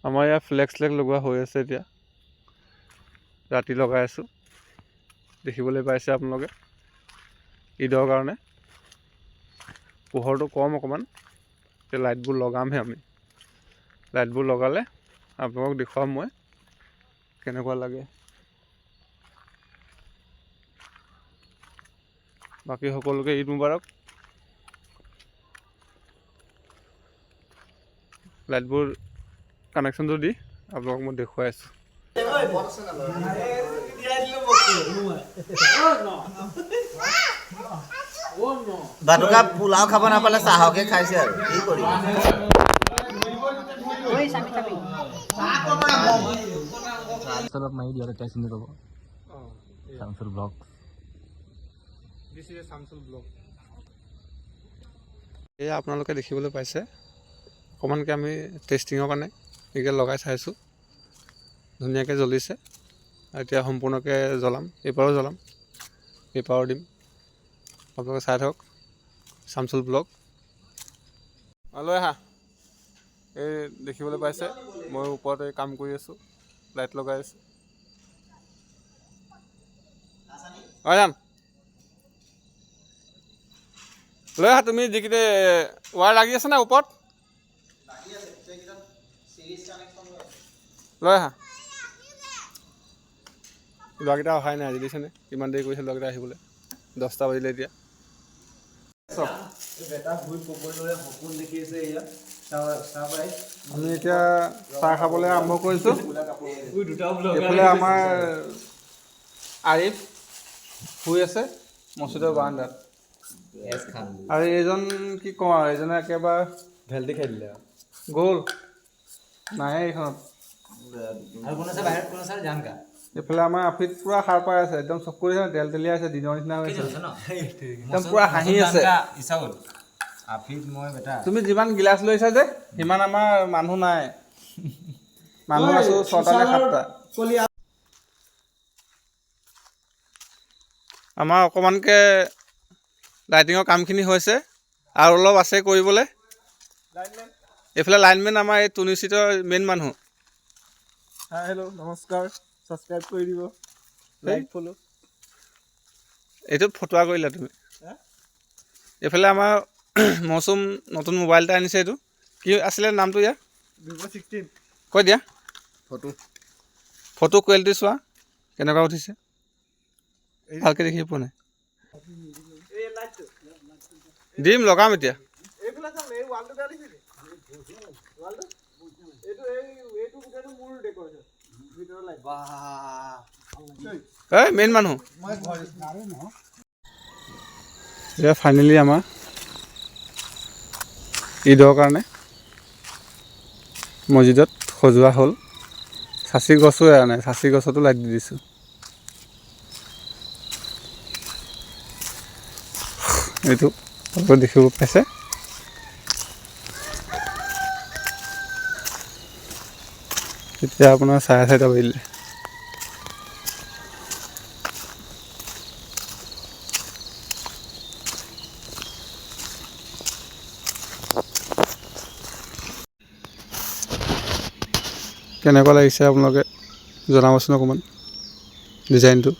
আমাৰ ইয়াত ফ্লেক্স লগোৱা হৈ আছে এতিয়া ৰাতি লগাই আছোঁ দেখিবলৈ পাইছে আপোনালোকে ঈদৰ কাৰণে পোহৰটো কম অকণমান এতিয়া লাইটবোৰ লগামহে আমি লাইটবোৰ লগালে আপোনালোকক দেখুৱাম মই কেনেকুৱা লাগে বাকী সকলোকে ঈদ মুবাৰক লাইটবোৰ কানেকশ্যনটো দি আপোনালোকক মই দেখুৱাই আছোঁ বাটুকা পোলাও খাব নাপালে চাহকে খাইছে আৰু কি কৰিম অলপ মাৰি দিয়ক এতিয়া চিনি পাব শামছুল ব্লগ এয়া আপোনালোকে দেখিবলৈ পাইছে অকণমানকৈ আমি টেষ্টিঙৰ কাৰণে এইকে লগাই চাইছোঁ ধুনীয়াকৈ জ্বলিছে এতিয়া সম্পূৰ্ণকৈ জ্বলাম এইপাৰো জ্বলাম এইপাৰো দিম আপোনালোকে চাই থাকক শামছুল ব্লগ লৈ আহা এই দেখিবলৈ পাইছে মই ওপৰতে কাম কৰি আছোঁ লাইট লগাই আছোঁ হয় যাম লৈ আহা তুমি যিকেইটা ৱায়াৰ লাগি আছে না ওপৰত লৈ আহা ল'ৰাকেইটা অহাই নাই আজি দিছেনে কিমান দেৰি কৰিছে ল'ৰাকেইটা আহিবলৈ 10টা বাজিলে এতিয়া আমি এতিয়া চাহ খাবলৈ আৰম্ভ কৰিছোঁ এইফালে আমাৰ আৰিফ শুই আছে মছজিদৰ বাৰান্দাত আৰু এইজন কি কওঁ আৰু এইজনে একেবাৰে ভেল্টি খাই দিলে গ'ল নাই এইখনত এইফালে আমাৰ আফিত পুৰা সাৰ পাই আছে একদম চকু তেল তেলিয়াই আছে দিনৰ নিচিনা হৈছে একদম পুৰা হাঁহি আছে তুমি যিমান গিলাচ লৈছা যে সিমান আমাৰ মানুহ নাই মানুহ আছো 6টা নে 7টা আমাৰ অকণমানকৈ লাইটিঙৰ কামখিনি হৈছে আৰু অলপ আছে কৰিবলৈ এইফালে লাইনমেন আমাৰ এই টুনিচিটৰ মেইন মানুহ হাই হেল্ল' নমস্কাৰ ছাবস্ক্ৰাইব কৰি দিব লাইক ফ'ল' এইটোত ফটোৱা কৰিলা তুমি এইফালে আমাৰ মৌচুম নতুন মোবাইল এটা আনিছে এইটো কি আছিলে নামটো ইয়াৰ Vivo 16 কৈ দিয়া ফটো কোৱালিটি চোৱা কেনেকুৱা উঠিছে ভালকৈ দেখি পোৱা নাই দিম লগাম এতিয়া এই মেইন মানুহ এতিয়া ফাইনেলি আমাৰ ঈদৰ কাৰণে মছজিদত সজোৱা হ'ল চাচি গছো এৰা নাই চাচি গছতো লাইট দি দিছোঁ এইটো আপোনালোকে দেখিব পাইছে এতিয়া আপোনাৰ 4:30 বাজিলে কেনেকুৱা লাগিছে আপোনালোকে জনাবচোন অকণমান ডিজাইনটো